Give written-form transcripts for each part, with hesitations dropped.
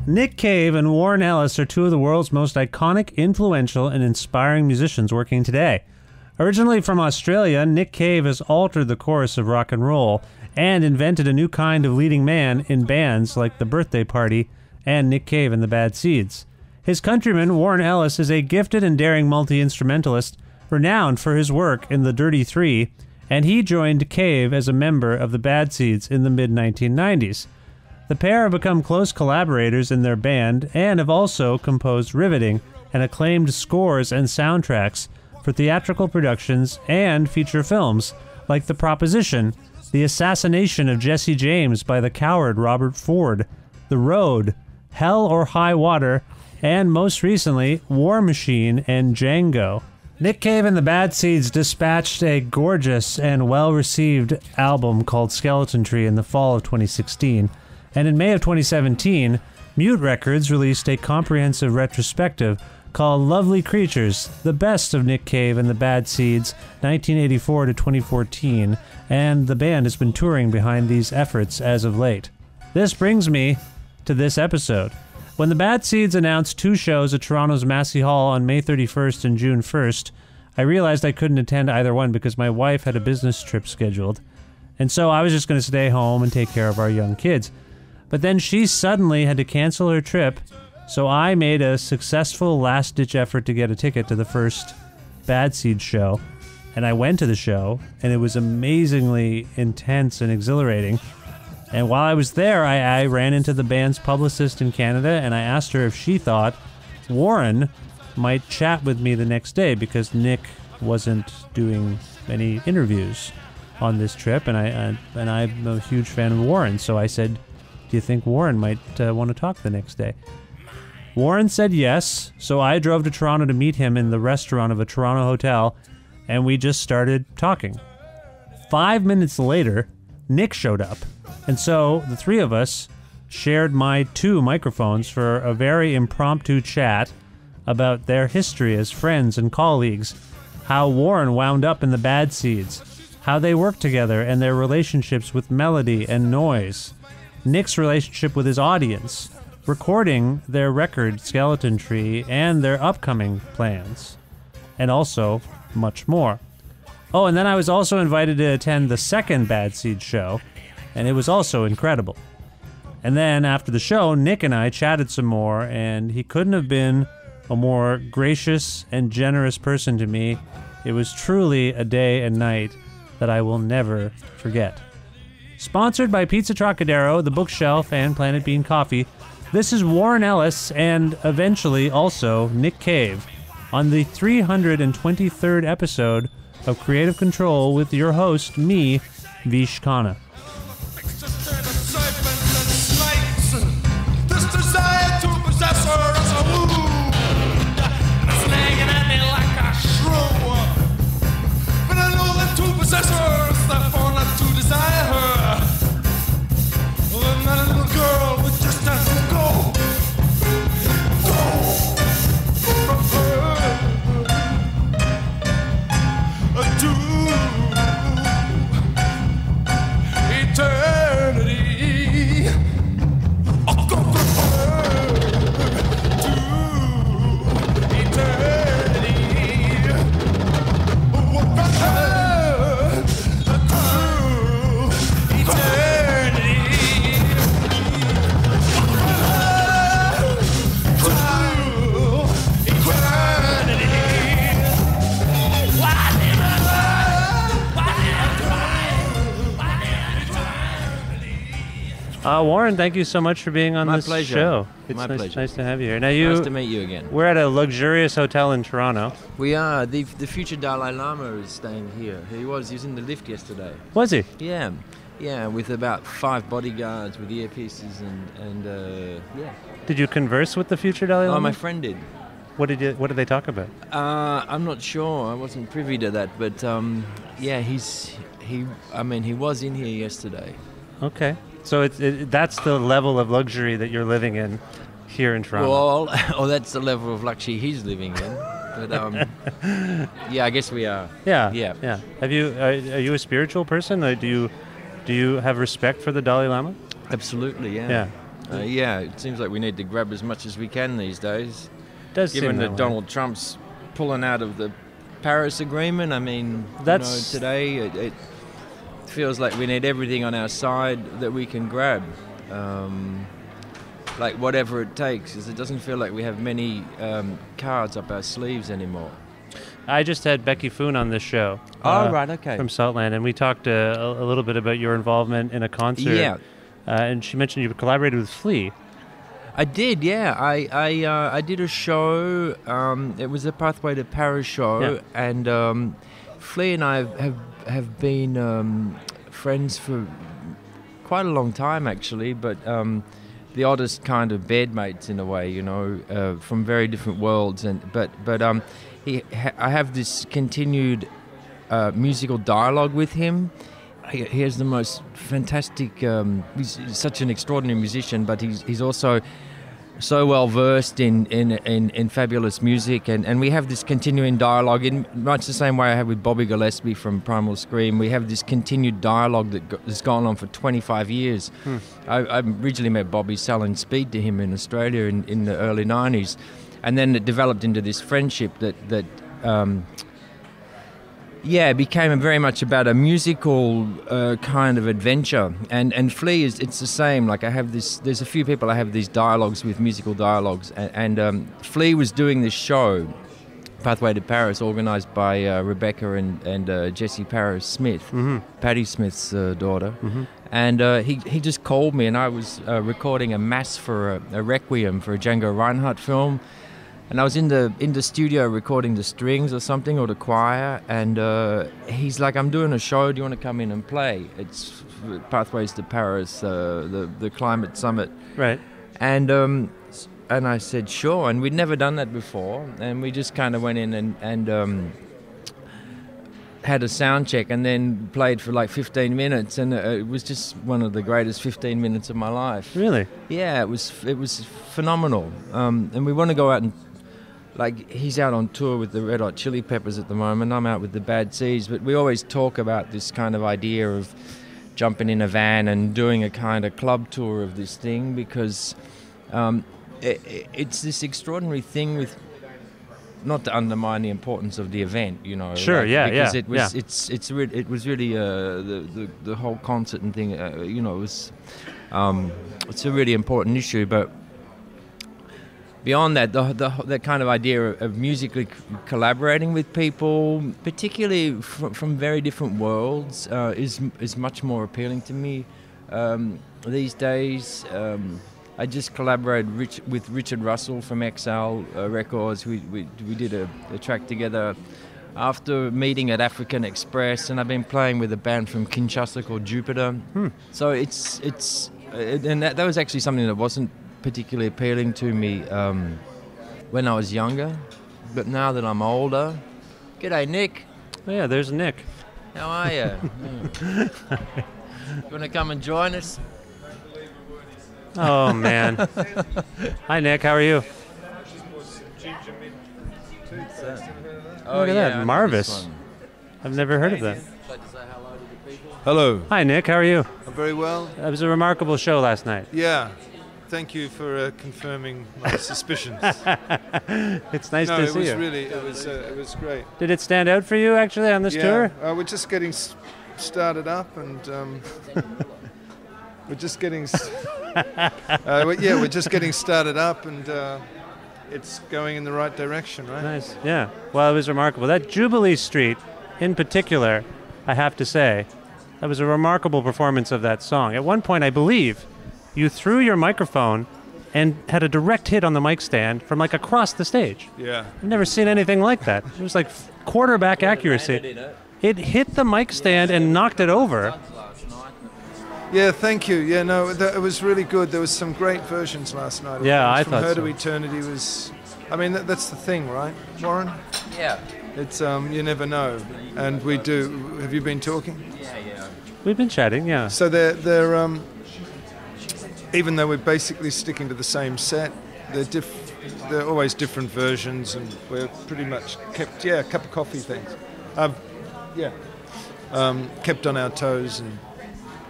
Nick Cave and Warren Ellis are two of the world's most iconic, influential, and inspiring musicians working today. Originally from Australia, Nick Cave has altered the course of rock and roll and invented a new kind of leading man in bands like The Birthday Party and Nick Cave and the Bad Seeds. His countryman, Warren Ellis, is a gifted and daring multi-instrumentalist renowned for his work in the Dirty Three, and he joined Cave as a member of the Bad Seeds in the mid-1990s. The pair have become close collaborators in their band and have also composed riveting and acclaimed scores and soundtracks for theatrical productions and feature films like The Proposition, The Assassination of Jesse James by the coward Robert Ford, The Road, Hell or High Water, and most recently, War Machine and Django. Nick Cave and the Bad Seeds dispatched a gorgeous and well-received album called Skeleton Tree in the fall of 2016, and in May of 2017, Mute Records released a comprehensive retrospective called Lovely Creatures, the best of Nick Cave and the Bad Seeds, 1984 to 2014, and the band has been touring behind these efforts as of late. This brings me to this episode. When the Bad Seeds announced two shows at Toronto's Massey Hall on May 31st and June 1st, I realized I couldn't attend either one because my wife had a business trip scheduled, and so I was just going to stay home and take care of our young kids. But then she suddenly had to cancel her trip, so I made a successful last-ditch effort to get a ticket to the first Bad Seeds show, and I went to the show, and it was amazingly intense and exhilarating. And while I was there, I ran into the band's publicist in Canada, and I asked her if she thought Warren might chat with me the next day because Nick wasn't doing any interviews on this trip, and I'm a huge fan of Warren, so I said, do you think Warren might want to talk the next day? Warren said yes, so I drove to Toronto to meet him in the restaurant of a Toronto hotel, and we just started talking. 5 minutes later, Nick showed up, and so the three of us shared my two microphones for a very impromptu chat about their history as friends and colleagues, how Warren wound up in the Bad Seeds, how they worked together and their relationships with melody and noise, Nick's relationship with his audience, recording their record Skeleton Tree, and their upcoming plans, and also much more. Oh, and then I was also invited to attend the second Bad Seeds show, and it was also incredible. And then after the show, Nick and I chatted some more, and he couldn't have been a more gracious and generous person to me. It was truly a day and night that I will never forget. Sponsored by Pizza Trocadero, The Bookshelf, and Planet Bean Coffee, this is Warren Ellis and eventually also Nick Cave on the 323rd episode of Creative Control with your host, me, Vish Khanna. Warren, thank you so much for being on this show. It's My pleasure. Nice to have you here. Now, nice to meet you again. We're at a luxurious hotel in Toronto. We are. The future Dalai Lama is staying here. He was in the lift yesterday. Was he? Yeah, with about 5 bodyguards with earpieces and yeah. Did you converse with the future Dalai Lama? Oh, my friend did. What did they talk about? I'm not sure. I wasn't privy to that, but yeah, he was in here yesterday. Okay. So that's the level of luxury that you're living in here in Toronto. Well, that's the level of luxury he's living in. But yeah, I guess we are. Yeah. Are you a spiritual person? Do you have respect for the Dalai Lama? Absolutely, yeah. Yeah, it seems like we need to grab as much as we can these days. Does Given seem that way. Donald Trump's pulling out of the Paris Agreement, I mean, today it feels like we need everything on our side that we can grab. Like whatever it takes, because it doesn't feel like we have many cards up our sleeves anymore. I just had Becky Foon on this show. Right, okay. From Saltland, and we talked a little bit about your involvement in a concert. Yeah. And she mentioned you collaborated with Flea. I did, yeah. I did a show. It was a Pathway to Paris show, and Flea and I have been friends for quite a long time, actually. But the oddest kind of bedmates in a way, you know, from very different worlds. I have this continued musical dialogue with him. He has the most fantastic. He's such an extraordinary musician, but he's also so well versed in fabulous music, and we have this continuing dialogue in much the same way I have with Bobby Gillespie from Primal Scream. We have this continued dialogue that has gone on for 25 years. I originally met Bobby selling speed to him in Australia in the early 90s, and then it developed into this friendship that became very much about a musical kind of adventure. And Flea it's the same. Like there's a few people I have these dialogues with, musical dialogues, and Flea was doing this show, Pathway to Paris, organised by Rebecca and Jessie Paris Smith, Patti Smith's daughter. And he just called me, and I was recording a mass for a requiem for a Django Reinhardt film. And I was in the studio recording the strings or something, or the choir, and he's like, "I'm doing a show. Do you want to come in and play? It's Pathways to Paris, the climate summit." Right. And I said, "Sure." And we'd never done that before, and we just kind of went in and had a sound check, and then played for like 15 minutes, and it was just one of the greatest 15 minutes of my life. Really? Yeah, it was phenomenal. And we want to go out and. Like, he's out on tour with the Red Hot Chili Peppers at the moment. I'm out with the Bad Seeds. But we always talk about this kind of idea of jumping in a van and doing a kind of club tour of this thing, because it's this extraordinary thing with, not to undermine the importance of the event, you know. Sure, because it was, it was really the whole concert and thing, you know, it was it's a really important issue, but. Beyond that, the kind of idea of musically collaborating with people, particularly from very different worlds, is much more appealing to me these days. I just collaborated with Richard Russell from XL Records. We did a track together after meeting at African Express, and I've been playing with a band from Kinshasa called Jupiter. So and that was actually something that wasn't particularly appealing to me when I was younger, but now that I'm older. G'day, Nick. Oh, yeah, there's Nick. How are you? You want to come and join us? Oh, man. Hi, Nick. How are you? Look at that, Marvis. I've never heard of that. Hello. Hi, Nick. How are you? I'm very well. It was a remarkable show last night. Yeah. Thank you for confirming my suspicions. It's nice to see you. It was great. Did it stand out for you actually on this tour? We're just getting started up, and we're just getting. We're just getting started up, and it's going in the right direction, right? Nice. Yeah. Well, it was remarkable. That Jubilee Street, in particular, I have to say, that was a remarkable performance of that song. At one point, I believe. You threw your microphone and had a direct hit on the mic stand from like across the stage. Yeah. I've never seen anything like that. It was like quarterback accuracy. It hit the mic stand and knocked it over. Yeah, thank you. Yeah, no, it was really good. There was some great versions last night. Yeah, I From thought Her so. to Eternity was... I mean, that's the thing, right, Warren? Yeah. It's, you never know. And we do... Have you been talking? Yeah. We've been chatting, yeah. So they're even though we're basically sticking to the same set, they're always different versions, and we're pretty much kept, a cup of coffee things. Kept on our toes, and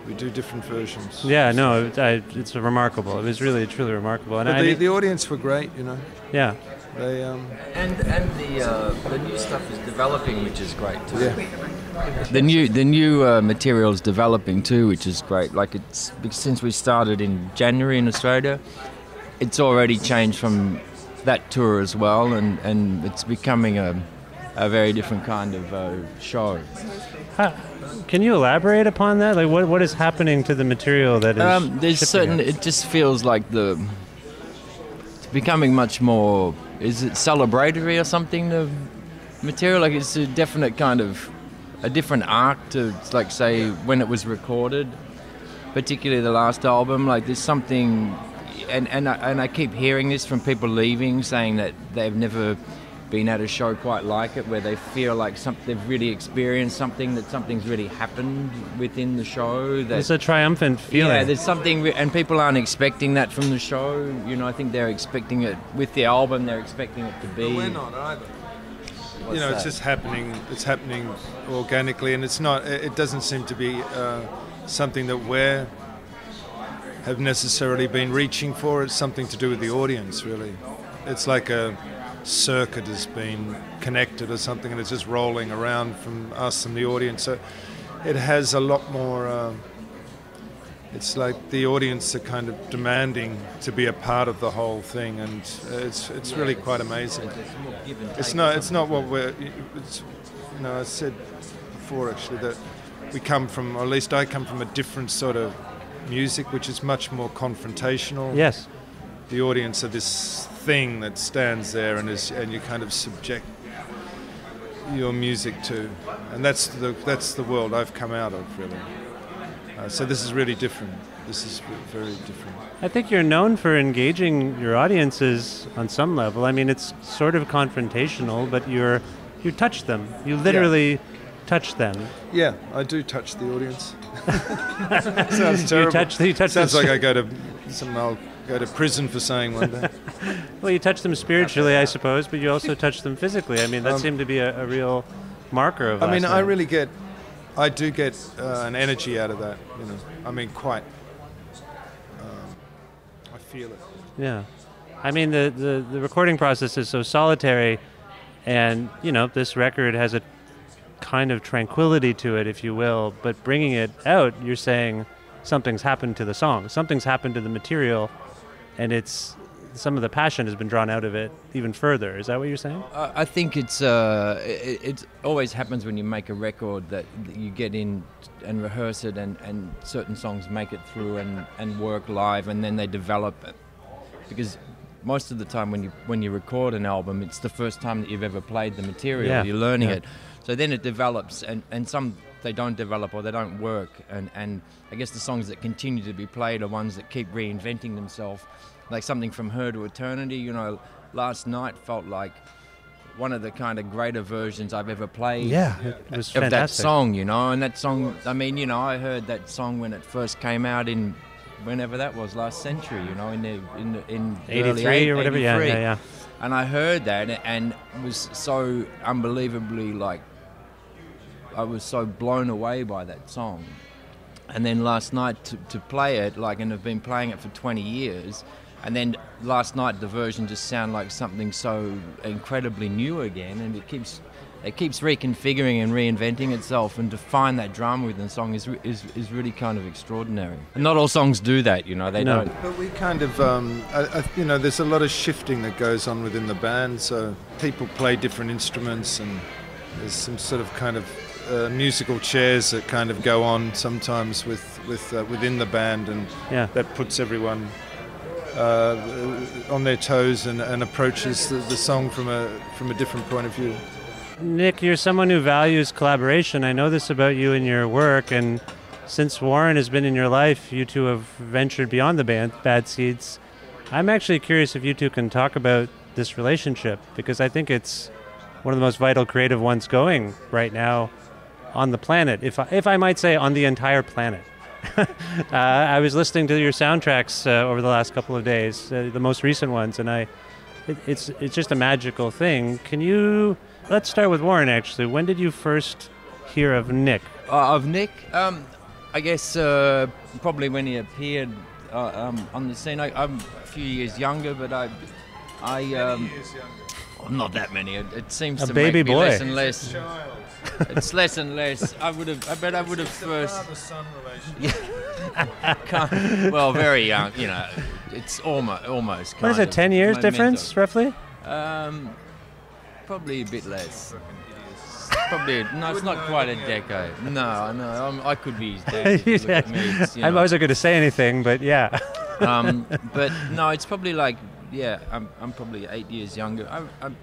We do different versions. Yeah, no, it's remarkable. It was really, truly remarkable. And but the audience were great, you know. Yeah. They and the new stuff is developing, which is great too. Yeah. The new material is developing too, which is great. Like it's since we started in January in Australia, it's already changed from that tour as well, and it's becoming a very different kind of show. Can you elaborate upon that? Like, what is happening to the material that is? There's certain. It just feels like it's becoming much more. Is it celebratory or something? The material, like it's a definite kind of a different arc to, like, say, when it was recorded, particularly the last album. Like there's something, and I keep hearing this from people leaving, saying that they've never been at a show quite like it, where they feel like they've really experienced something, that something's really happened within the show. It's a triumphant feeling. Yeah, there's something, and people aren't expecting that from the show. You know, I think they're expecting it with the album. They're expecting it to be. But we're not either. It's just happening. It's happening organically, and it's not. It doesn't seem to be something that we have necessarily been reaching for. It's something to do with the audience, really. It's like a circuit has been connected or something, and it's just rolling around from us and the audience. So it has a lot more. It's like the audience are kind of demanding to be a part of the whole thing, and it's really quite amazing. It's not what we're. I said before actually that we come from, or at least I come from, a different sort of music, which is much more confrontational. Yes. The audience are this thing that stands there and you kind of subject your music to, and that's the world I've come out of, really. So this is really different. This is very different. I think you're known for engaging your audiences on some level. I mean, it's sort of confrontational, but you touch them. You literally touch them. Yeah, I do touch the audience. Sounds terrible. You touch Sounds like I I'll go to prison for saying one day. Well, you touch them spiritually, I suppose, but you also touch them physically. I mean, that seemed to be a real marker of last night. I do get an energy out of that, you know. I mean, quite. I feel it. Yeah. I mean, the recording process is so solitary, and, this record has a kind of tranquility to it, if you will, but bringing it out, you're saying something's happened to the song, something's happened to the material, and some of the passion has been drawn out of it even further. Is that what you're saying? I think it always happens when you make a record that you get in and rehearse it, and certain songs make it through and work live, and then they develop it. Because most of the time when you record an album, it's the first time that you've ever played the material. Yeah. You're learning it. So then it develops, and some they don't develop or they don't work. And I guess the songs that continue to be played are ones that keep reinventing themselves. Like something from Her to Eternity, Last Night felt like one of the kind of greater versions I've ever played. Yeah, it was fantastic. Of that song, and that song, I mean, I heard that song when it first came out in whenever that was, last century, in 83 or whatever, 83. Yeah. And I heard that and was so unbelievably, I was so blown away by that song. And then last night to play it, and I've been playing it for 20 years, and then last night the version just sounded like something so incredibly new again, and it keeps reconfiguring and reinventing itself, and to find that drama within the song is really kind of extraordinary. And not all songs do that, they don't. But we kind of, there's a lot of shifting that goes on within the band, so people play different instruments, and there's some sort of kind of musical chairs that kind of go on sometimes within the band, and that puts everyone on their toes and approaches the song from a different point of view. Nick, you're someone who values collaboration. I know this about you and your work, and since Warren has been in your life, you two have ventured beyond the Bad Seeds. I'm actually curious if you two can talk about this relationship, because I think it's one of the most vital creative ones going right now on the planet, if I might say on the entire planet. I was listening to your soundtracks over the last couple of days, the most recent ones, and it's just a magical thing. Let's start with Warren, actually. When did you first hear of Nick? Of Nick? I guess probably when he appeared on the scene. I'm a few years younger, but I'm not that many. It seems to baby make me boy. less and less. It's less and less. I bet I would have first. Father-son relation. Well, very young. You know, it's almost. What is it? 10 years difference, roughly? Probably a bit less. Probably no. It's not quite a decade. No. I could be his dad. If you look at me, it's, you I know. wasn't going to say anything, but yeah. But no, it's probably like I'm probably 8 years younger.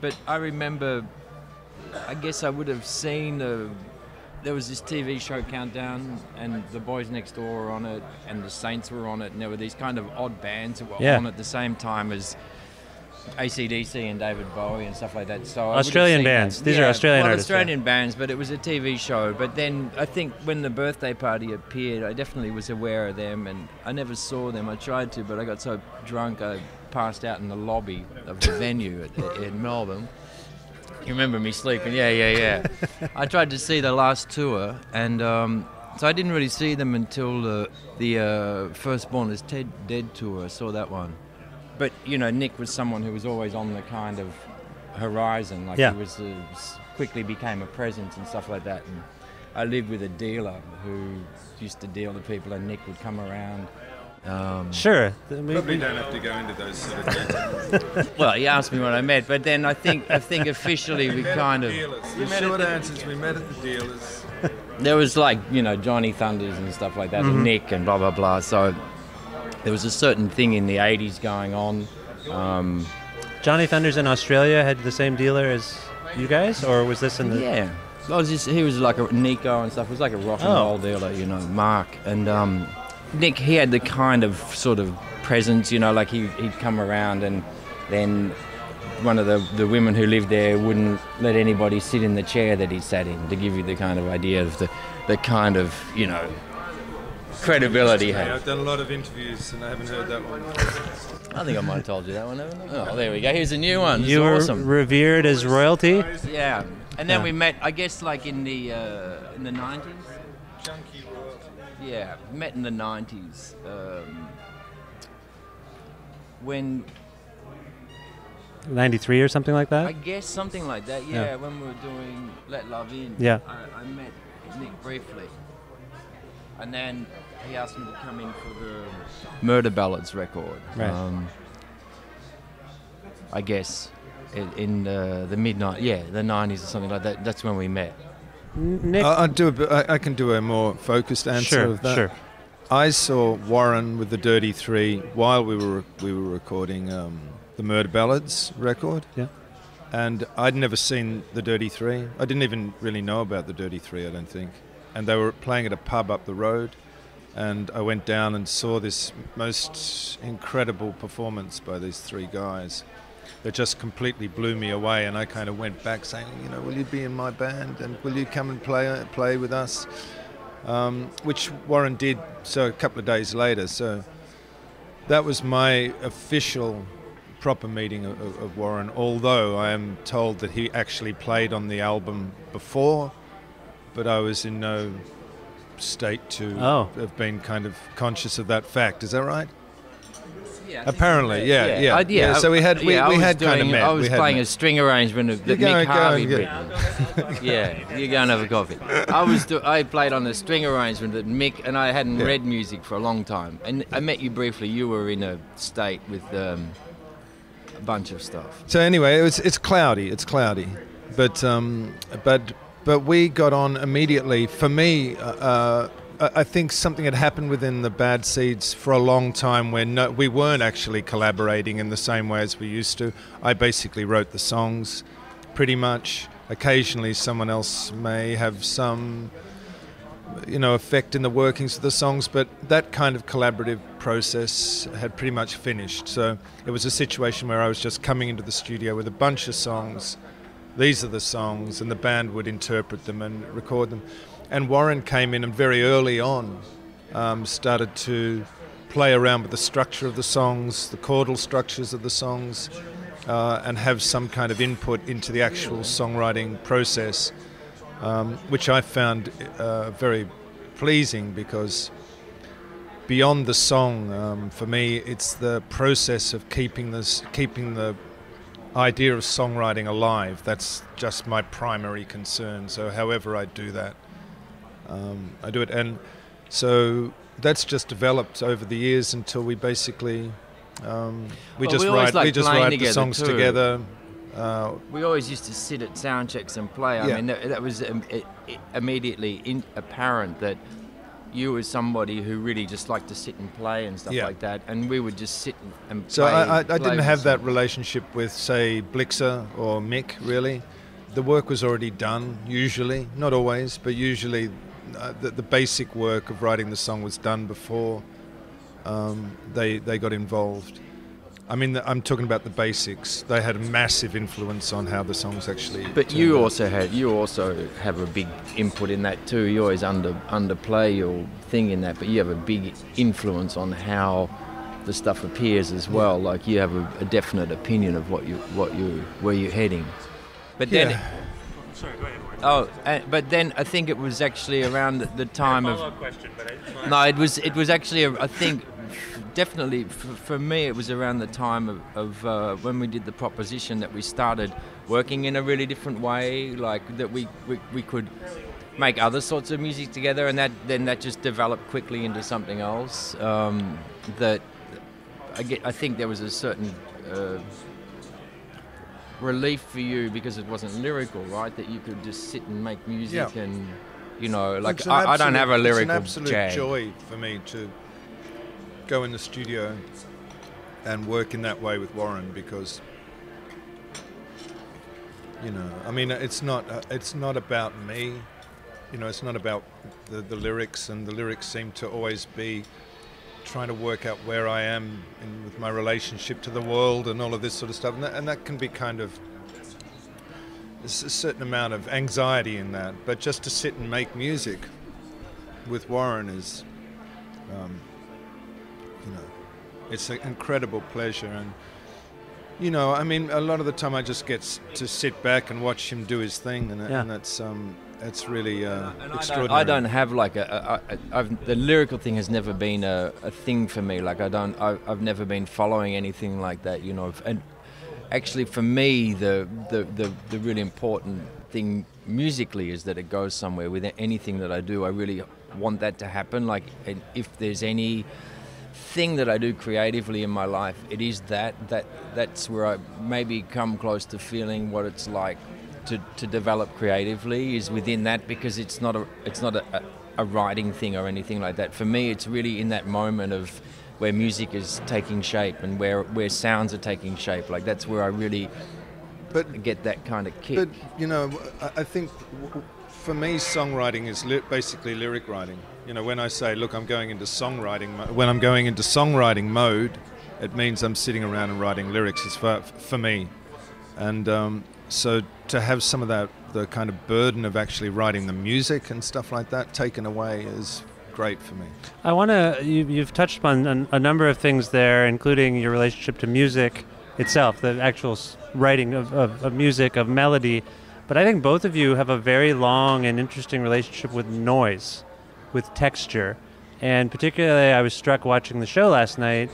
But I remember. I guess I would have seen. There was this TV show Countdown, and the Boys Next Door were on it, and the Saints were on it, and there were these kind of odd bands that were on at the same time as AC/DC and David Bowie and stuff like that. So Australian bands. These are Australian artists. Australian bands, but it was a TV show. But then I think when the birthday party appeared, I definitely was aware of them, and I never saw them. I tried to, but I got so drunk I passed out in the lobby of the venue in Melbourne. You remember me sleeping? Yeah. I tried to see the last tour, and so I didn't really see them until the Firstborn is Dead tour. I saw that one. But, you know, Nick was someone who was always on the kind of horizon. Like he was quickly became a presence and stuff like that. And I lived with a dealer who used to deal to people, and Nick would come around. Sure. Probably don't have to go into those sort of details. Well, he asked me what I meant, but then I think officially we kind of... The short answers, we met at the dealers. There was like, you know, Johnny Thunders and stuff like that, and Nick and blah, blah, blah. So there was a certain thing in the 80s going on. Johnny Thunders in Australia had the same dealer as you guys, or was this in the... Yeah. He was like a Nico and stuff. It was like a rock and roll dealer, you know, Mark. And Nick, he had the kind of sort of presence, you know, like he'd come around, and then one of the women who lived there wouldn't let anybody sit in the chair that he sat in, to give you the kind of idea of the kind of, you know, credibility he had. I've done a lot of interviews and I haven't heard that one. I think I might have told you that one, haven't I? Oh, there we go. Here's a new one. You were revered as royalty? Yeah. And then we met, I guess, like in the 90s. Junkie royalty. Yeah, met in the 90s. When... 93 or something like that? I guess something like that, yeah. When we were doing Let Love In, Yeah. I met Nick briefly. And then he asked me to come in for the Murder Ballads record. Right. I guess in the midnight, the 90s or something like that. That's when we met. Nick? I can do a more focused answer of that. Sure. I saw Warren with the Dirty Three while we were recording the Murder Ballads record. Yeah. And I'd never seen the Dirty Three. I didn't even really know about the Dirty Three, I don't think. And they were playing at a pub up the road. And I went down and saw this most incredible performance by these three guys that just completely blew me away. And I kind of went back saying, you know, will you be in my band and will you come and play with us? Which Warren did, so a couple of days later. So that was my official proper meeting of Warren, although I am told that he actually played on the album before, but I was in no state to have been kind of conscious of that fact. Is that right? Yeah, apparently, yeah. So we had kind of met. I was playing a string arrangement that Mick Harvey written. Yeah, you go and have a coffee. I played on a string arrangement that Mick, and I hadn't read music for a long time. And I met you briefly. You were in a state with a bunch of stuff. So anyway, it's cloudy, but we got on immediately. For me, I think something had happened within the Bad Seeds for a long time where we weren't actually collaborating in the same way as we used to. I basically wrote the songs, pretty much. Occasionally someone else may have some, effect in the workings of the songs, but that kind of collaborative process had pretty much finished. So it was a situation where I was just coming into the studio with a bunch of songs. These are the songs, and the band would interpret them and record them. And Warren came in and very early on started to play around with the structure of the songs, the chordal structures of the songs, and have some kind of input into the actual songwriting process, which I found very pleasing because beyond the song, for me, it's the process of keeping the idea of songwriting alive. That's just my primary concern. So however I do that, I do it. And so that's just developed over the years until we basically, we just write the songs together. We always used to sit at sound checks and play. I mean, that was immediately apparent that you were somebody who really just liked to sit and play and stuff like that, and we would just sit and play. So I didn't have that relationship with, say, Blixer or Mick, really. The work was already done, usually. Not always, but usually the basic work of writing the song was done before they got involved. I mean, I'm talking about the basics. They had a massive influence on how the songs actually. But you also have a big input in that too. You always underplay your thing in that, but you have a big influence on how the stuff appears as well. Like you have a definite opinion of where you're heading. But then, sorry, go ahead. But then I think it was actually around the time of. Follow-up question, but no, it was actually I think. Definitely, for me, it was around the time of when we did the proposition that we started working in a really different way, like that we could make other sorts of music together, and that just developed quickly into something else. That I think there was a certain relief for you because it wasn't lyrical, right? That you could just sit and make music, and like I don't have a lyrical jag. It's an absolute joy for me to go in the studio and work in that way with Warren because, I mean, it's not about me, it's not about the lyrics, and the lyrics seem to always be trying to work out where I am with my relationship to the world and all of this sort of stuff, and that can be kind of, there's a certain amount of anxiety in that, but just to sit and make music with Warren is, it's an incredible pleasure, and I mean, a lot of the time I just get to sit back and watch him do his thing, and that's it's really extraordinary. I don't have like the lyrical thing has never been a thing for me. Like I've never been following anything like that, And actually, for me, the really important thing musically is that it goes somewhere. With anything that I do, I really want that to happen. Like, if there's any thing that I do creatively in my life, it is that's where I maybe come close to feeling what it's like to develop creatively, is within that, because it's not a writing thing or anything like that. For me, it's really in that moment of where music is taking shape and where sounds are taking shape. Like that's where I really get that kind of kick. But I think for me, songwriting is basically lyric writing. When I say, look, I'm going into songwriting, when I'm going into songwriting mode, it means I'm sitting around and writing lyrics. It's for me, and so to have some of the kind of burden of actually writing the music and stuff like that taken away is great for me. I want to. You've touched upon a number of things there, including your relationship to music itself, the actual writing of music, of melody. But I think both of you have a very long and interesting relationship with noise, with texture. And particularly, I was struck watching the show last night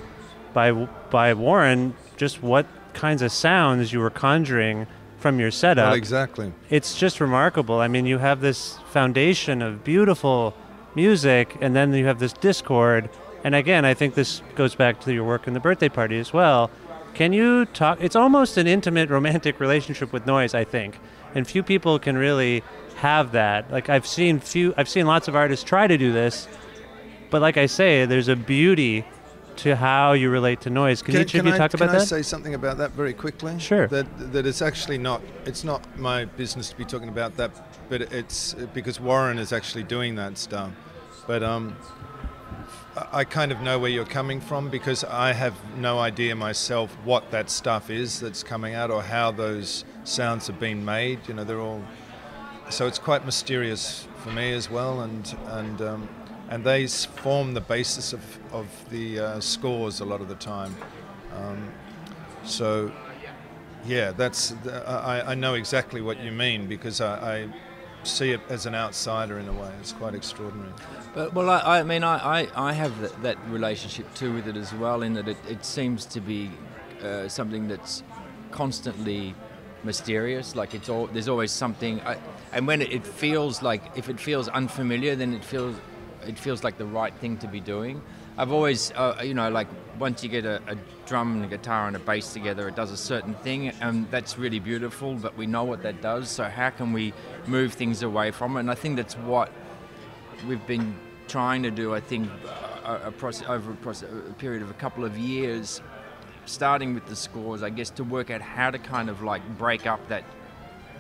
by Warren, just what kinds of sounds you were conjuring from your setup. Well, exactly. It's just remarkable. I mean, you have this foundation of beautiful music, and then you have this discord. And again, I think this goes back to your work in the birthday party as well. Can you talk? It's almost an intimate, romantic relationship with noise, I think. And few people can really have that. Like I've seen lots of artists try to do this, but like I say, there's a beauty to how you relate to noise. Can each of you talk about that? Can I say something about that very quickly? Sure. That it's actually it's not my business to be talking about that, but it's because Warren is actually doing that stuff. But I kind of know where you're coming from, because I have no idea myself what that stuff is that's coming out or how those sounds have been made. They're all, so it's quite mysterious for me as well, and they form the basis of the scores a lot of the time. So yeah, that's I know exactly what you mean, because see it as an outsider in a way. It's quite extraordinary. But well, I mean, I have that relationship too with it as well, in that it seems to be something that's constantly mysterious. Like there's always something, and when it feels like, if it feels unfamiliar, then it feels like the right thing to be doing. I've always, like once you get a drum and a guitar and a bass together, it does a certain thing, and that's really beautiful, but we know what that does, so how can we move things away from it? And I think that's what we've been trying to do, I think, over a period of a couple of years, starting with the scores, I guess, to work out how to kind of like break up that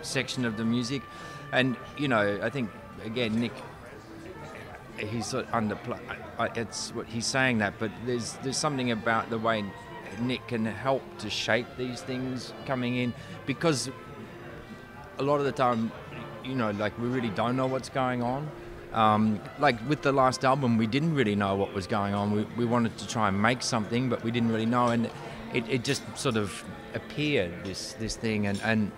section of the music. And, I think, again, Nick, he's sort of underplayed. It's what he's saying that, but there's something about the way Nick can help to shape these things coming in, because a lot of the time, like we really don't know what's going on. Like with the last album, we didn't really know what was going on. We wanted to try and make something, but we didn't really know, and it just sort of appeared, this thing, and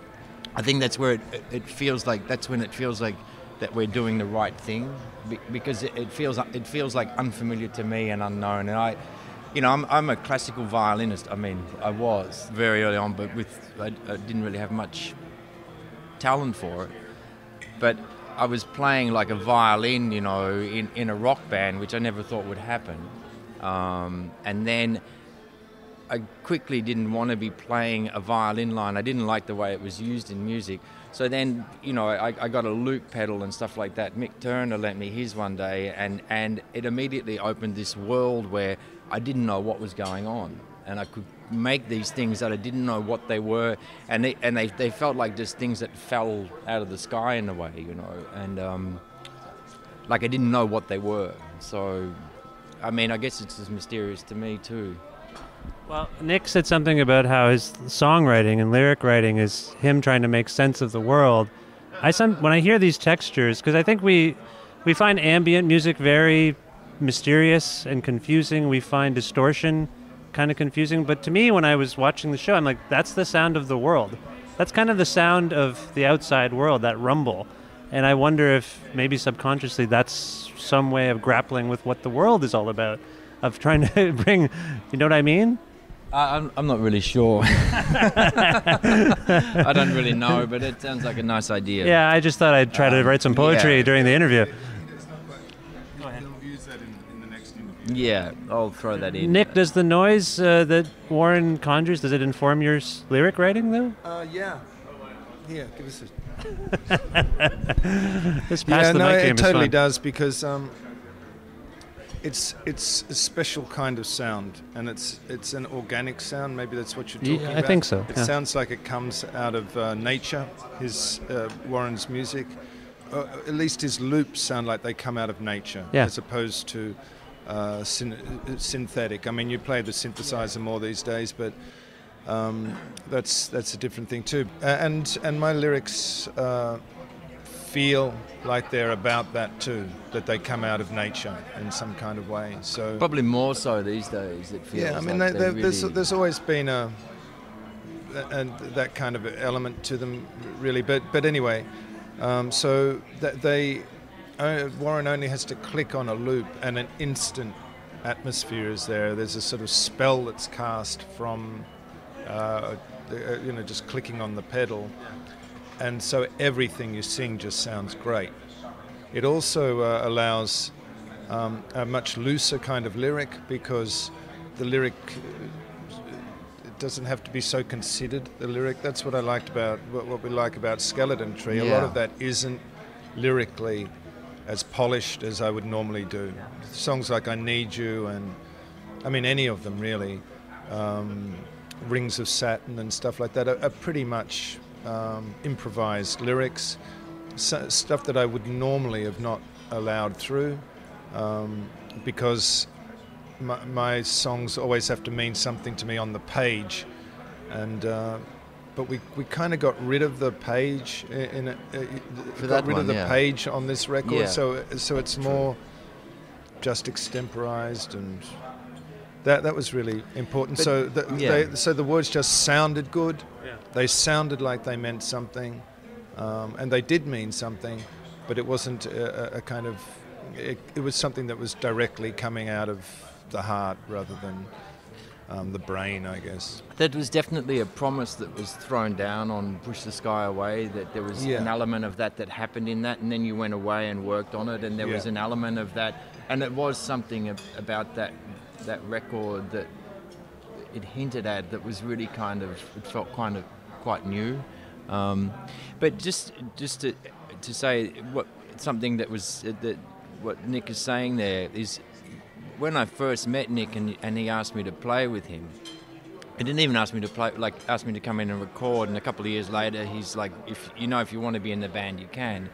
I think that's where it feels like, that's when it feels like that we're doing the right thing, because it feels like unfamiliar to me and unknown. And I'm a classical violinist. I mean, I was very early on, but I didn't really have much talent for it. But I was playing like a violin, in a rock band, which I never thought would happen. And then I quickly didn't want to be playing a violin line. I didn't like the way it was used in music. So then, I got a loop pedal and stuff like that. Mick Turner lent me his one day, and it immediately opened this world where I didn't know what was going on. And I could make these things that I didn't know what they were, and they felt like just things that fell out of the sky in a way, and like I didn't know what they were. So, I mean, I guess it's as mysterious to me too. Well, Nick said something about how his songwriting and lyric writing is him trying to make sense of the world. When I hear these textures, because I think we find ambient music very mysterious and confusing. We find distortion kind of confusing. But to me, when I was watching the show, I'm like, that's the sound of the world. That's kind of the sound of the outside world, that rumble. And I wonder if maybe subconsciously that's some way of grappling with what the world is all about, of trying to bring, you know what I mean? I'm not really sure. I don't really know, but it sounds like a nice idea. Yeah, I just thought I'd try to write some poetry during the interview. Go ahead. We'll use that in the next interview. Yeah, I'll throw that in. Nick, does the noise that Warren conjures, does it inform your lyric writing, though? Yeah. Here, give us This pass the mic game it totally is fun. does, because it's a special kind of sound, and it's an organic sound. Maybe that's what you're talking about. I think so. It sounds like it comes out of nature. Warren's music, at least his loops sound like they come out of nature, as opposed to synthetic. I mean, you play the synthesizer more these days, but that's a different thing too. And my lyrics feel like they're about that too, that they come out of nature in some kind of way. So probably more so these days. It feels. Yeah, I mean, like there's always been that kind of element to them, really. But anyway, so that Warren only has to click on a loop, and an instant atmosphere is there. There's a sort of spell that's cast from just clicking on the pedal. And so everything you sing just sounds great. It also allows a much looser kind of lyric, because the lyric, it doesn't have to be so considered, the lyric. That's what I liked about, what we like about Skeleton Tree. Yeah. A lot of that isn't lyrically as polished as I would normally do. Songs like I Need You, and I mean any of them really, Rings of Saturn and stuff like that are pretty much improvised lyrics, stuff that I would normally have not allowed through, because my songs always have to mean something to me on the page, and but we kind of got rid of the page page on this record, so it's more just extemporized, and that was really important. But, so the words just sounded good. They sounded like they meant something, and they did mean something, but it wasn't a kind of. It was something that was directly coming out of the heart rather than the brain, I guess. That was definitely a promise that was thrown down on Push the Sky Away, that there was an element of that happened in that, and then you went away and worked on it, and there was an element of that, and it was something about that record that it hinted at that was really kind of, it felt kind of quite new. But just to say something that was that what Nick is saying there is, when I first met Nick and he asked me to play with him, he didn't even ask me to play, like asked me to come in and record, and a couple of years later he's like, if you want to be in the band, you can.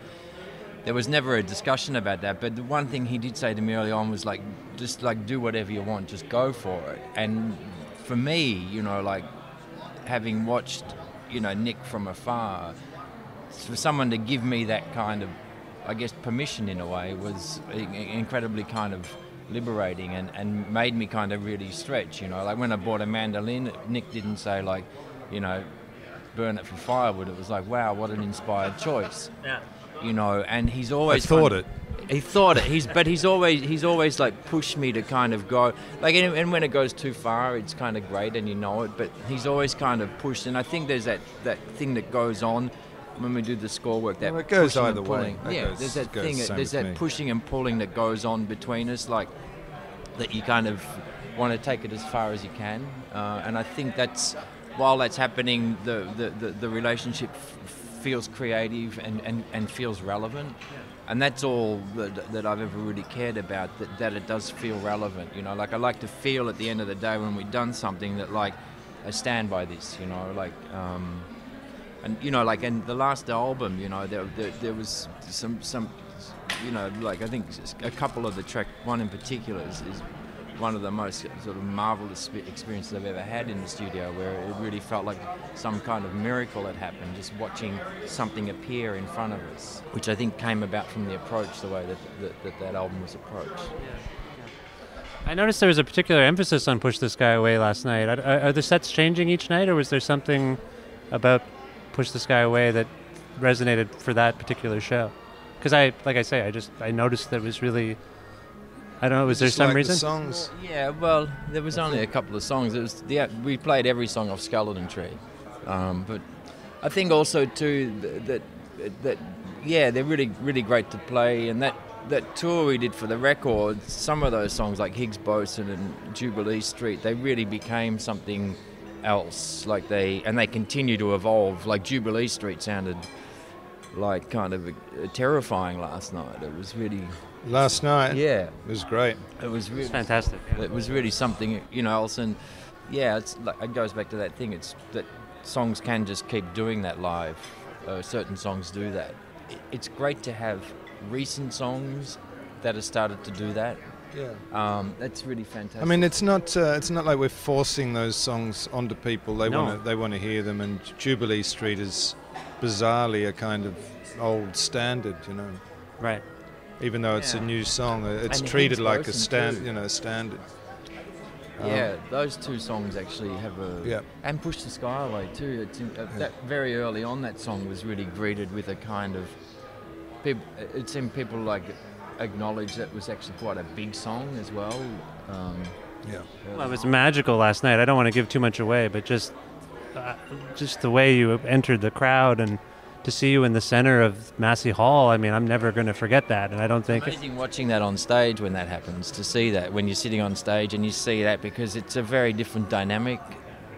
There was never a discussion about that, but the one thing he did say to me early on was like, just like do whatever you want, just go for it. And for me, like having watched, Nick from afar, for someone to give me that kind of, I guess, permission in a way was incredibly kind of liberating and made me kind of really stretch, like when I bought a mandolin, Nick didn't say like, burn it for firewood. It was like, wow, what an inspired choice. Yeah. And he's always He thought it. He's always like pushed me to kind of go like, and when it goes too far, it's kind of great and it, but he's always kind of pushed. And I think there's that thing that goes on when we do the score work, that it goes either way. There's that thing, there's that pushing and pulling that goes on between us, like that you kind of want to take it as far as you can. And I think that's, while that's happening, the relationship feels creative and feels relevant. And that's all that I've ever really cared about, that it does feel relevant. Like I like to feel at the end of the day when we've done something that like, I stand by this, like... And like in the last album, there was some, like I think a couple of the track, one in particular is one of the most sort of marvelous experiences I've ever had in the studio, where it really felt like some kind of miracle had happened, just watching something appear in front of us, which I think came about from the approach, the way that album was approached. I noticed there was a particular emphasis on Push the Sky Away last night. Are the sets changing each night, or was there something about Push the Sky Away that resonated for that particular show? Because I noticed that it was really, I don't know, was there some like reason? The songs. Well, there was only a couple of songs. It was we played every song off Skeleton Tree, but I think also too that they're really really great to play, and that tour we did for the record, some of those songs like Higgs Boson and Jubilee Street, they really became something else. Like they continue to evolve. Like Jubilee Street sounded like kind of terrifying last night. It was really last night. Yeah, it was great. It was really fantastic. Yeah. It was really something else, and it's like, it goes back to that thing. It's that songs can just keep doing that live. Certain songs do that. It's great to have recent songs that have started to do that. Yeah, that's really fantastic. I mean, it's not like we're forcing those songs onto people. They want to hear them, and Jubilee Street is bizarrely a kind of old standard, Right. Even though it's a new song, it's treated like a standard. Those two songs actually have and Push the Sky Away too. That very early on, that song was really greeted with a kind of it seemed people like acknowledge that was actually quite a big song as well. Well, it was magical last night. I don't want to give too much away, but just the way you entered the crowd and to see you in the center of Massey Hall, I mean, I'm never going to forget that, and I don't think... It's amazing watching that on stage when that happens, to see that, when you're sitting on stage and you see that, because it's a very different dynamic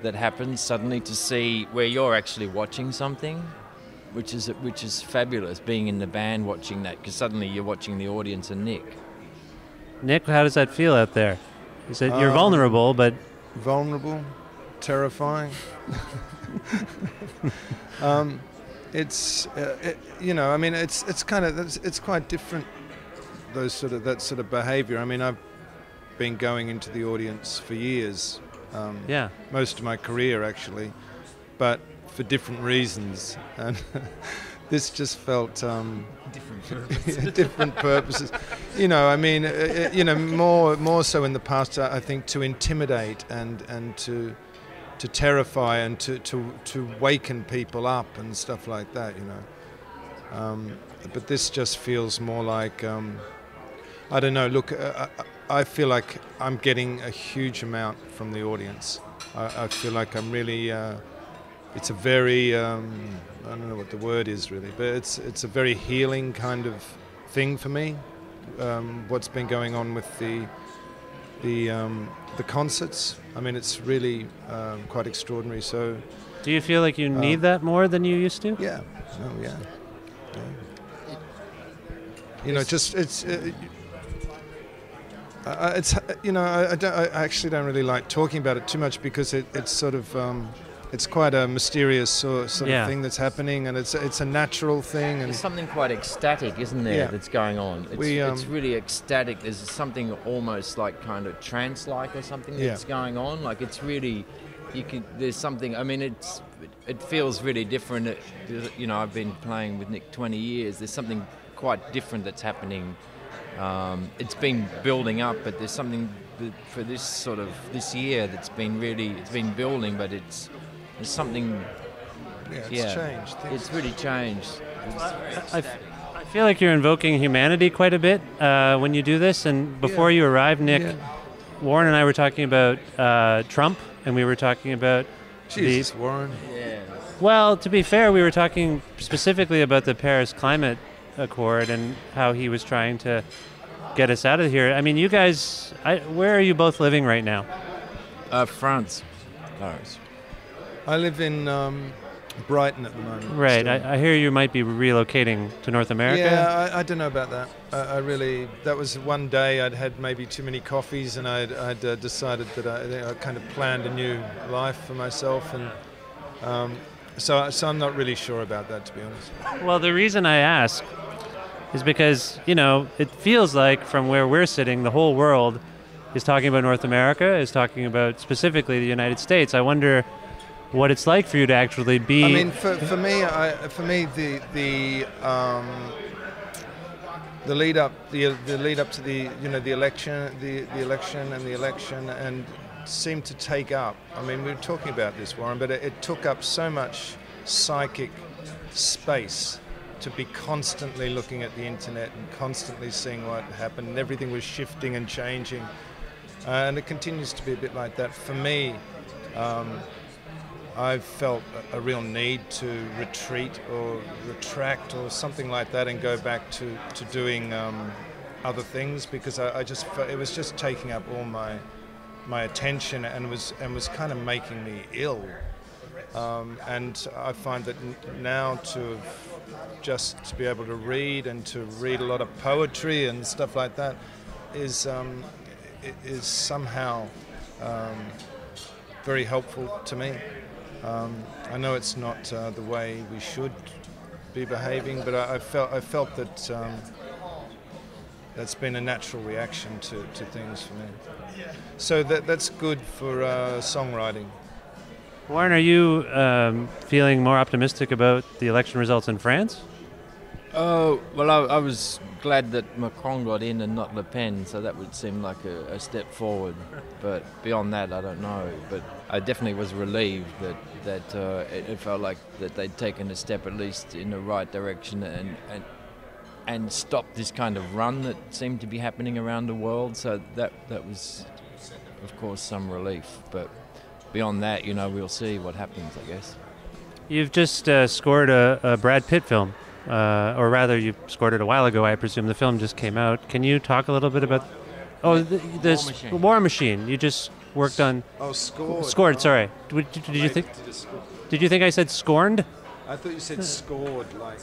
that happens suddenly, to see where you're actually watching something, which is fabulous, being in the band watching that, because suddenly you're watching the audience and Nick. Nick, how does that feel out there? You said you're vulnerable, but... Vulnerable, terrifying. It's I mean, it's quite different, that sort of behaviour. I mean, I've been going into the audience for years, most of my career actually, but for different reasons, and this just felt different purposes. I mean, more so in the past, I think, to intimidate and to terrify and to waken people up and stuff like that, But this just feels more like, I don't know, look, I feel like I'm getting a huge amount from the audience. I feel like I'm really, it's a very, I don't know what the word is really, but it's a very healing kind of thing for me. What's been going on with the concerts, I mean, it's really quite extraordinary. So, do you feel like you need that more than you used to? Yeah. Oh, yeah. You know, just it's you know, I actually don't really like talking about it too much because it's sort of it's quite a mysterious sort of thing that's happening, and it's a natural thing. And there's something quite ecstatic, isn't there, that's going on? It's really ecstatic. There's something almost like kind of trance-like or something that's going on. Like it's really, there's something. I mean, it feels really different. You know, I've been playing with Nick 20 years. There's something quite different that's happening. It's been building up, but there's something for this year that's been it's been building, but there's something. It's changed. It's really changed. I feel like you're invoking humanity quite a bit when you do this. And before you arrived, Nick, Warren and I were talking about Trump, and we were talking about Warren. Yeah. Well, to be fair, we were talking specifically about the Paris Climate Accord and how he was trying to get us out of here. I mean, you guys, where are you both living right now? France. Paris. I live in Brighton at the moment. Right. I hear you might be relocating to North America. Yeah, I don't know about that. That was one day I'd had maybe too many coffees, and I'd decided that I kind of planned a new life for myself, and so I'm not really sure about that, to be honest. Well, the reason I ask is because, you know, it feels like from where we're sitting, the whole world is talking about North America, is talking about specifically the United States. I wonder what it's like for you to actually be. I mean, for me, the lead up to the election and seemed to take up. I mean, we were talking about this, Warren, but it took up so much psychic space to be constantly looking at the internet and constantly seeing what happened, and everything was shifting and changing, and it continues to be a bit like that for me. I've felt a real need to retreat or retract or something like that and go back to doing other things, because I just felt it was just taking up all my attention and was kind of making me ill. And I find that now to be able to read and to read a lot of poetry and stuff like that is somehow very helpful to me. I know it's not the way we should be behaving, but I felt that that's been a natural reaction to things for me. So that's good for songwriting. Warren, are you feeling more optimistic about the election results in France? Oh, well, I was glad that Macron got in and not Le Pen, so that would seem like a step forward. But beyond that, I don't know. But I definitely was relieved that it felt like that they'd taken a step at least in the right direction and stopped this kind of run that seemed to be happening around the world. So that was, of course, some relief. But beyond that, you know, we'll see what happens, I guess. You've just scored a Brad Pitt film. Or rather, you scored it a while ago, I presume. The film just came out. Can you talk a little bit about... Oh, the War Machine. You just worked on... Oh, scored. Scored, sorry. Did you think... Did you think I said scorned? I thought you said scored, like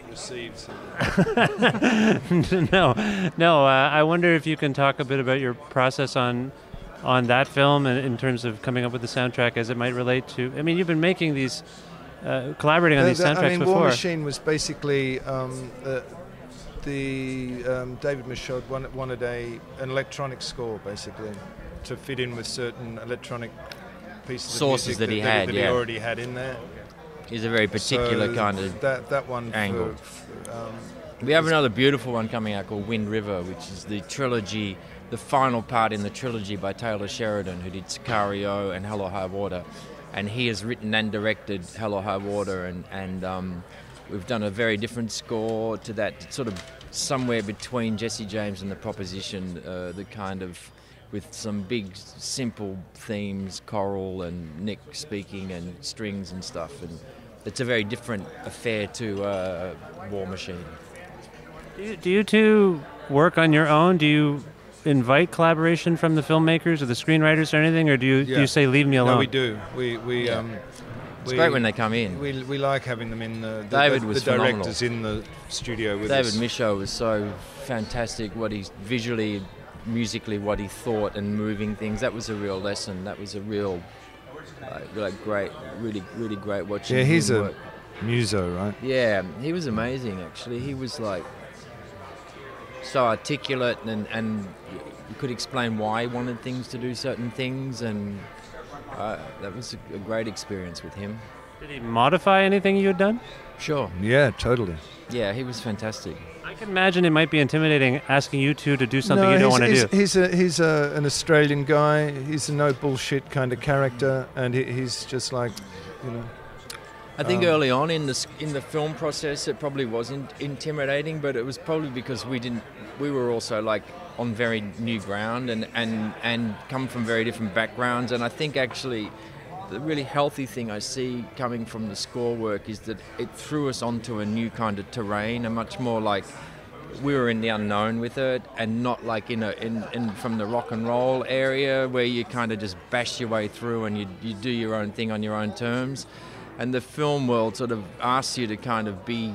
received something. No. I wonder if you can talk a bit about your process on that film and in terms of coming up with the soundtrack as it might relate to... I mean, you've been making these... collaborating on these soundtracks before. War Machine was basically David Michaud wanted an electronic score, basically, to fit in with certain electronic pieces sources of music that he already had in there. He's a very particular kind of that one angle. We have another beautiful one coming out called Wind River, which is the trilogy, the final part in the trilogy by Taylor Sheridan, who did Sicario and Hell or High Water. And he has written and directed Hell or High Water, and we've done a very different score to that, sort of somewhere between Jesse James and The Proposition, the kind of with some big simple themes, choral and Nick speaking and strings and stuff, and it's a very different affair to War Machine. Do you two work on your own? Do you invite collaboration from the filmmakers or the screenwriters or anything, or do you say leave me alone? No, we do. It's great when they come in. We like having them in. The directors in the studio with us. David Michaud was so fantastic. What he visually, musically, what he thought and moving things. That was a real lesson. That was a real, great, really great watching. Yeah, he's him work. a muso, right? Yeah, he was amazing. Actually, he was like so articulate, and you could explain why he wanted things to do certain things, and that was a great experience with him. Did he modify anything you had done? Sure. Yeah, totally. Yeah, he was fantastic. I can imagine it might be intimidating asking you two to do something you don't want to do. He's an Australian guy. He's a no bullshit kind of character, and he's just like, you know. I think early on in the film process, it probably wasn't intimidating, but it was probably because we were also like on very new ground and come from very different backgrounds. And I think actually the really healthy thing I see coming from the score work is that it threw us onto a new kind of terrain, a much more like we were in the unknown with it, and not like in from the rock and roll area where you kind of just bash your way through and you do your own thing on your own terms. And the film world sort of asks you to kind of be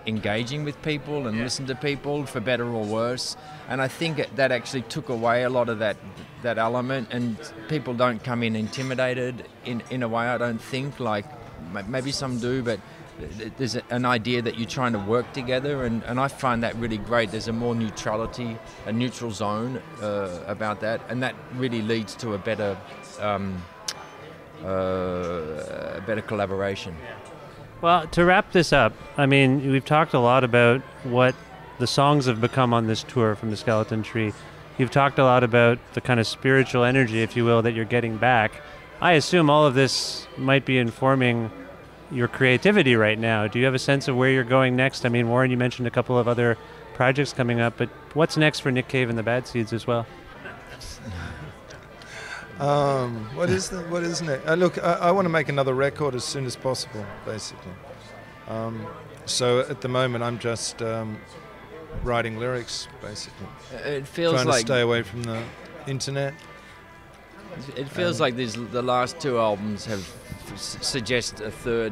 engaging with people and listen to people, for better or worse. And I think that actually took away a lot of that element, and people don't come in intimidated in a way, I don't think. Like, maybe some do, but there's an idea that you're trying to work together, and I find that really great. There's a more neutrality, a neutral zone about that, and that really leads to a better collaboration. Well, to wrap this up, I mean, we've talked a lot about what the songs have become on this tour from the Skeleton Tree. You've talked a lot about the kind of spiritual energy, if you will, that you're getting back. I assume all of this might be informing your creativity right now. Do you have a sense of where you're going next? I mean, Warren, you mentioned a couple of other projects coming up, but what's next for Nick Cave and the Bad Seeds as well? What is next? Look, I want to make another record as soon as possible, basically. So at the moment, I'm just writing lyrics, basically. It feels trying like to stay away from the internet. It feels like the last two albums have suggest a third,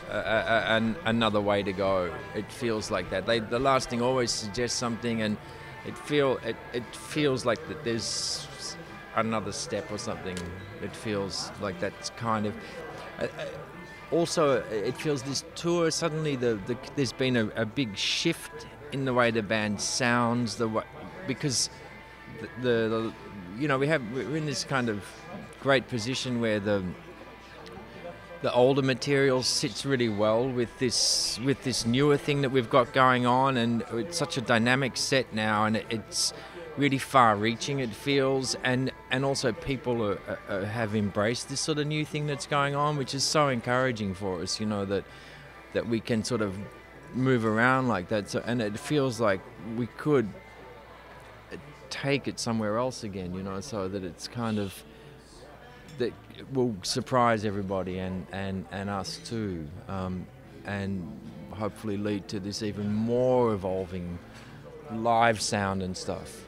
another way to go. It feels like that. The last thing always suggests something, and it feels like that there's another step or something. It feels like that's kind of also it feels this tour suddenly there's been a big shift in the way the band sounds, because the you know, we're in this kind of great position where the older material sits really well with this newer thing that we've got going on, and it's such a dynamic set now, and it's really far-reaching, it feels, and also people have embraced this sort of new thing that's going on, which is so encouraging for us, you know, that we can sort of move around like that. So, and it feels like we could take it somewhere else again, you know, so that it's kind of that will surprise everybody and us too, and hopefully lead to this even more evolving live sound and stuff.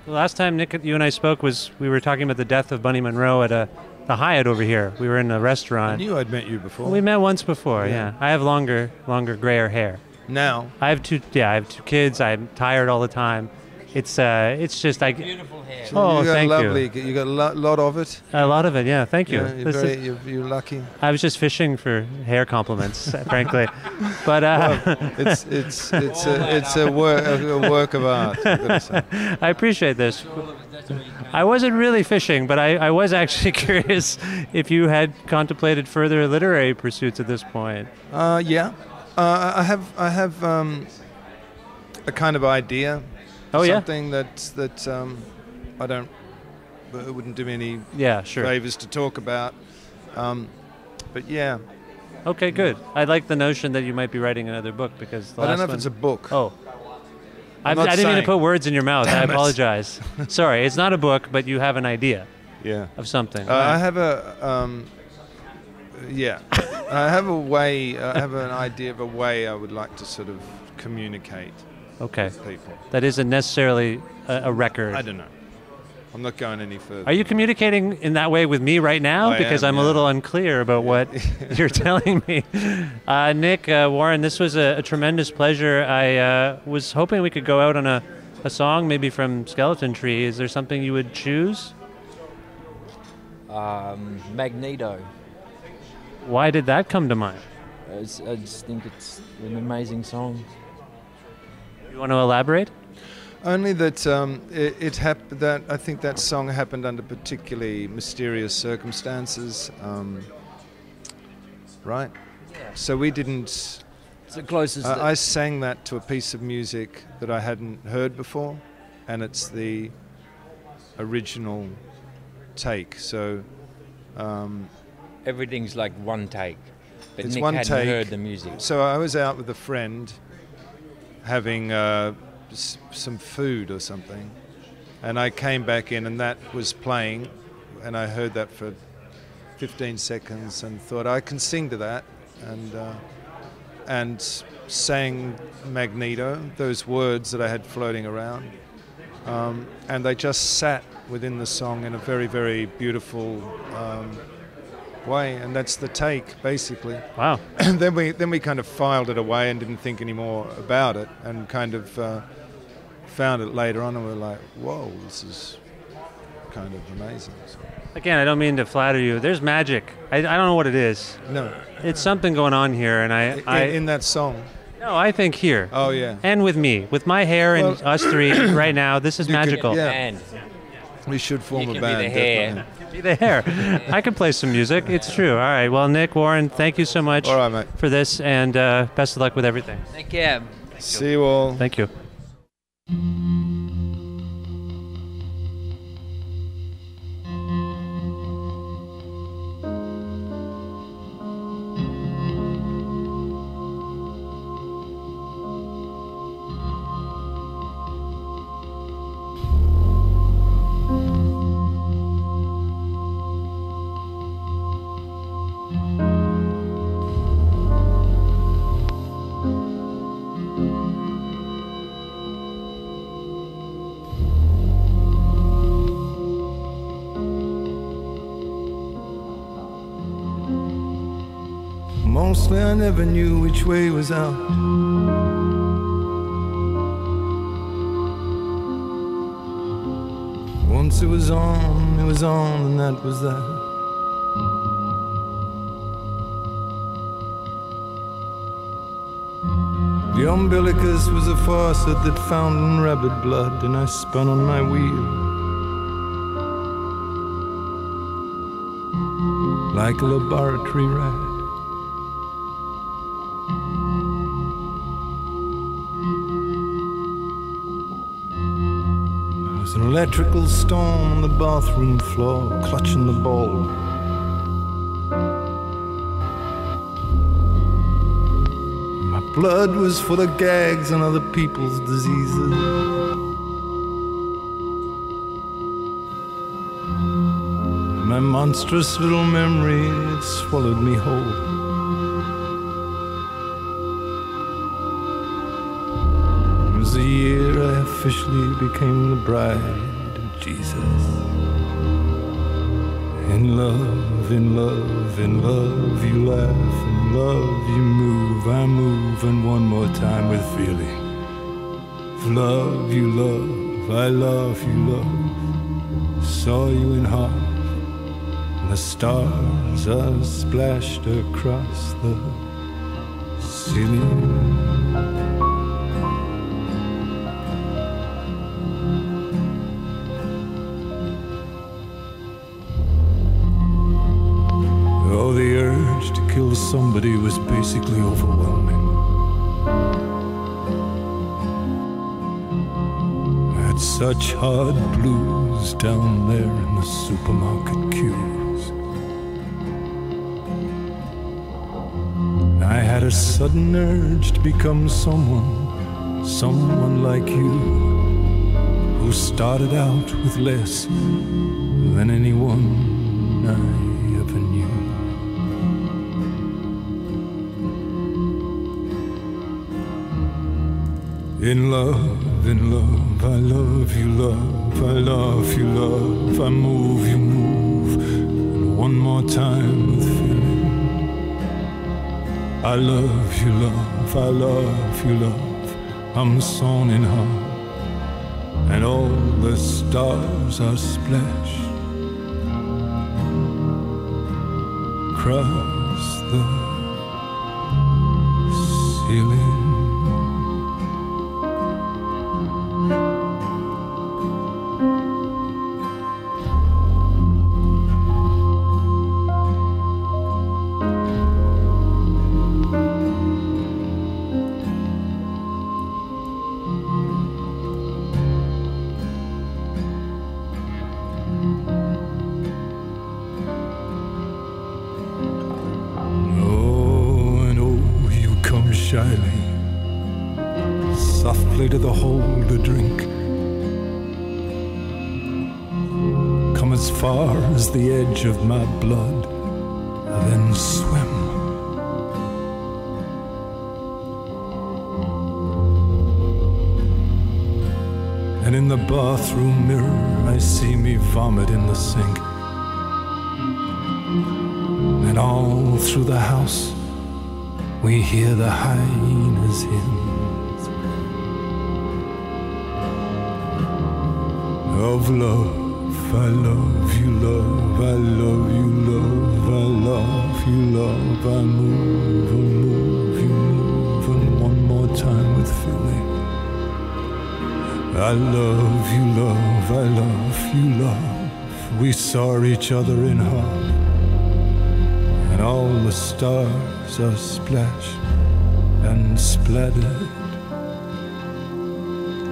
The last time Nick, you and I spoke we were talking about the death of Bunny Monroe at the Hyatt over here. We were in a restaurant. I knew I'd met you before. Well, we met once before, yeah. I have longer grayer hair. Now? I have two kids. I'm tired all the time. It's just beautiful hair. Oh, thank you. You got a lot of it. A lot of it, yeah. Thank you. Yeah, you're lucky. I was just fishing for hair compliments, frankly. But it's a work of art, I've got to say. I appreciate this. I wasn't really fishing, but I was actually curious if you had contemplated further literary pursuits at this point. Yeah, I have a kind of idea. Oh, yeah? Something that I don't. It wouldn't do me any sure. favors to talk about. But yeah. Okay, good. I like the notion that you might be writing another book because the I don't last know if it's a book. Oh. I not didn't mean to saying. put words in your mouth. I Damn it. apologize. Sorry, it's not a book, but you have an idea Yeah. of something. I have a I have a way. I have an idea of a way I would like to sort of communicate Okay. with people. That isn't necessarily a record. I don't know. I'm not going any further. Are you communicating in that way with me right now? I Because am, I'm a yeah. little unclear about what you're telling me. Nick, Warren, this was a tremendous pleasure. I was hoping we could go out on a song, maybe from Skeleton Tree. Is there something you would choose? Magneto. Why did that come to mind? I just think it's an amazing song. You want to elaborate? Only that that I think that song happened under particularly mysterious circumstances, right? Yeah. So we didn't. It's the closest. I sang that to a piece of music that I hadn't heard before, and it's the original take. So everything's like one take, but it's Nick one hadn't take. heard the music. So I was out with a friend having some food or something, and I came back in and that was playing, and I heard that for 15 seconds and thought I can sing to that, and sang Magneto, those words that I had floating around, and they just sat within the song in a very, very beautiful way, and that's the take basically. Wow. And then we kind of filed it away and didn't think any more about it, and kind of found it later on, and we were like, whoa, this is kind of amazing. So, Again, I don't mean to flatter you. There's magic. I don't know what it is. no, It's something going on here, and in that song. No, I think here. Oh yeah. And with me, with my hair and Well, us three right now, this is you could- magical. yeah. And We should form You a can be band. the hair. definitely. Be there. I can play some music. It's true. All right. Well, Nick, Warren, thank you so much All right, mate. for this, and best of luck with everything. take care. See you all. Thank you. Mostly I never knew which way was out. Once it was on, and that was that. The umbilicus was a faucet that fountained rabid blood, and I spun on my wheel like a laboratory rat. There's an electrical storm on the bathroom floor, clutching the ball. My blood was full of gags and other people's diseases. My monstrous little memory, it swallowed me whole. It was the year I officially became the bride of Jesus. In love, in love, in love, you laugh, in love, you move, I move, and one more time with feeling. Love, you love, I love, you love. Saw you in half, and the stars are splashed across the ceiling. Oh, the urge to kill somebody was basically overwhelming. I had such hard blues down there in the supermarket queues. had a sudden urge to become someone like you, who started out with less than anyone I ever knew. In love, I love you, love, I love you, love, I move, you move, and one more time with feeling. I love you, love, I love you, love, I'm sewn in half, and all the stars are splashed across the ceiling. Shyly, softly to the hole to drink. Come as far as the edge of my blood, then swim. And in the bathroom mirror, I see me vomit in the sink. And all through the house, we hear the hyenas' hymns of love. I love you, love, I love you, love, I love you, love. I move, you move, and one more time with feeling. I love you, love, I love you, love. We saw each other in half, and all the stars are splashed and splattered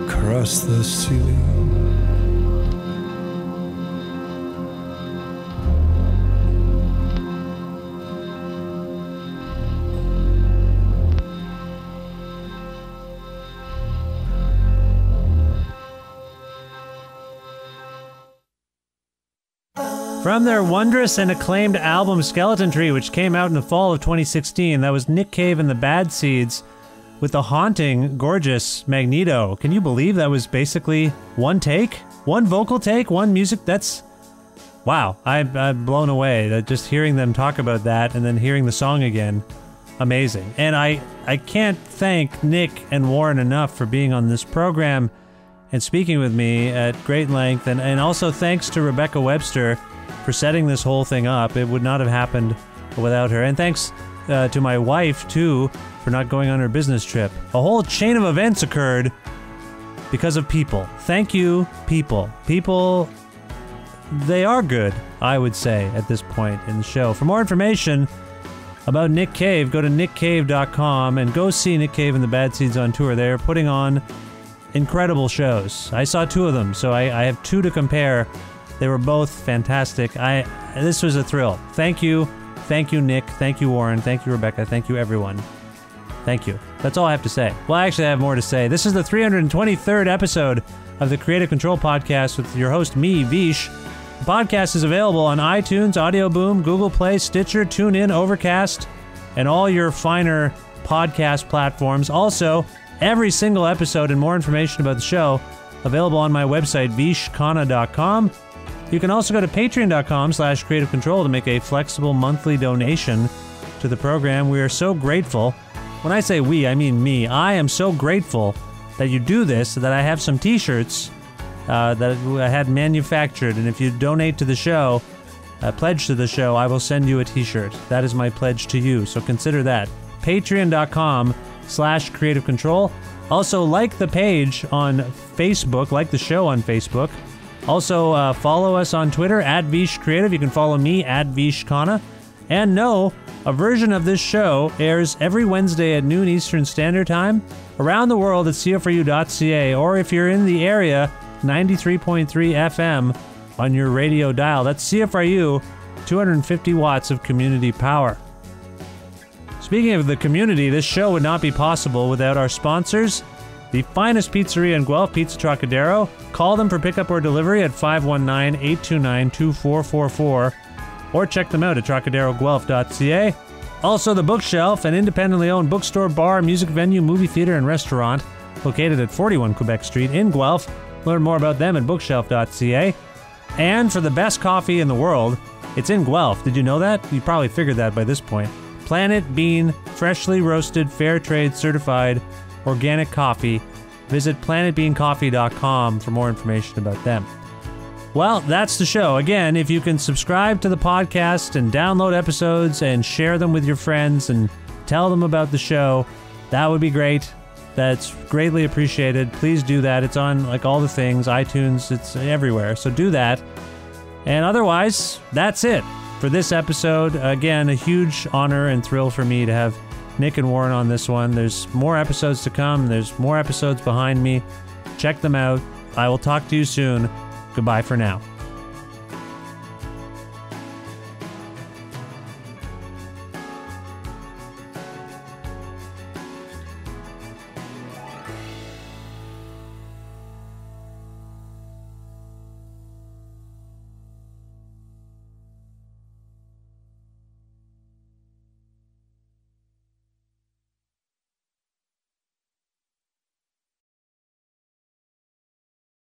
across the ceiling. From their wondrous and acclaimed album Skeleton Tree, which came out in the fall of 2016, that was Nick Cave and the Bad Seeds with the haunting, gorgeous Magneto. Can you believe that was basically one take? One vocal take? One music? That's... wow. I'm blown away. Just hearing them talk about that and then hearing the song again. Amazing. And I can't thank Nick and Warren enough for being on this program and speaking with me at great length. And also thanks to Rebecca Webster for setting this whole thing up. It would not have happened without her. And thanks to my wife, too, for not going on her business trip. A whole chain of events occurred because of people. Thank you, people. People, they are good, I would say, at this point in the show. For more information about Nick Cave, go to nickcave.com and go see Nick Cave and the Bad Seeds on tour. They're putting on incredible shows. I saw two of them, so I have two to compare. They were both fantastic. This was a thrill. Thank you. Thank you, Nick. Thank you, Warren. Thank you, Rebecca. Thank you, everyone. Thank you. That's all I have to say. Well, actually, I have more to say. This is the 323rd episode of the Creative Control Podcast with your host, me, Vish. The podcast is available on iTunes, Audio Boom, Google Play, Stitcher, TuneIn, Overcast, and all your finer podcast platforms. Also, every single episode and more information about the show available on my website, vishkhanna.com. You can also go to patreon.com/creative control to make a flexible monthly donation to the program. We are so grateful. When I say we, I mean me. I am so grateful that you do this, that I have some t-shirts that I had manufactured. And if you donate to the show, pledge to the show, I will send you a t-shirt. That is my pledge to you. So consider that. Patreon.com/creative control. Also, like the page on Facebook, like the show on Facebook. Also, follow us on Twitter, @VishCreative. You can follow me, @VishKhanna. And know, a version of this show airs every Wednesday at noon Eastern Standard Time around the world at CFRU.ca, or if you're in the area, 93.3 FM on your radio dial. That's CFRU, 250 watts of community power. Speaking of the community, this show would not be possible without our sponsors, the finest pizzeria in Guelph, Pizza Trocadero. Call them for pickup or delivery at 519-829-2444 or check them out at trocaderoguelph.ca. Also, The Bookshelf, an independently owned bookstore, bar, music venue, movie theater, and restaurant located at 41 Quebec Street in Guelph. Learn more about them at bookshelf.ca. And for the best coffee in the world, it's in Guelph. Did you know that? You probably figured that by this point. Planet Bean, freshly roasted, fair trade certified organic coffee. Visit planetbeancoffee.com for more information about them. Well, that's the show. Again, if you can subscribe to the podcast and download episodes and share them with your friends and tell them about the show, that would be great. That's greatly appreciated. Please do that. It's on like all the things, iTunes, it's everywhere. So do that. And otherwise, that's it for this episode. Again, a huge honor and thrill for me to have Nick and Warren on this one. There's more episodes to come. There's more episodes behind me. Check them out. I will talk to you soon. Goodbye for now.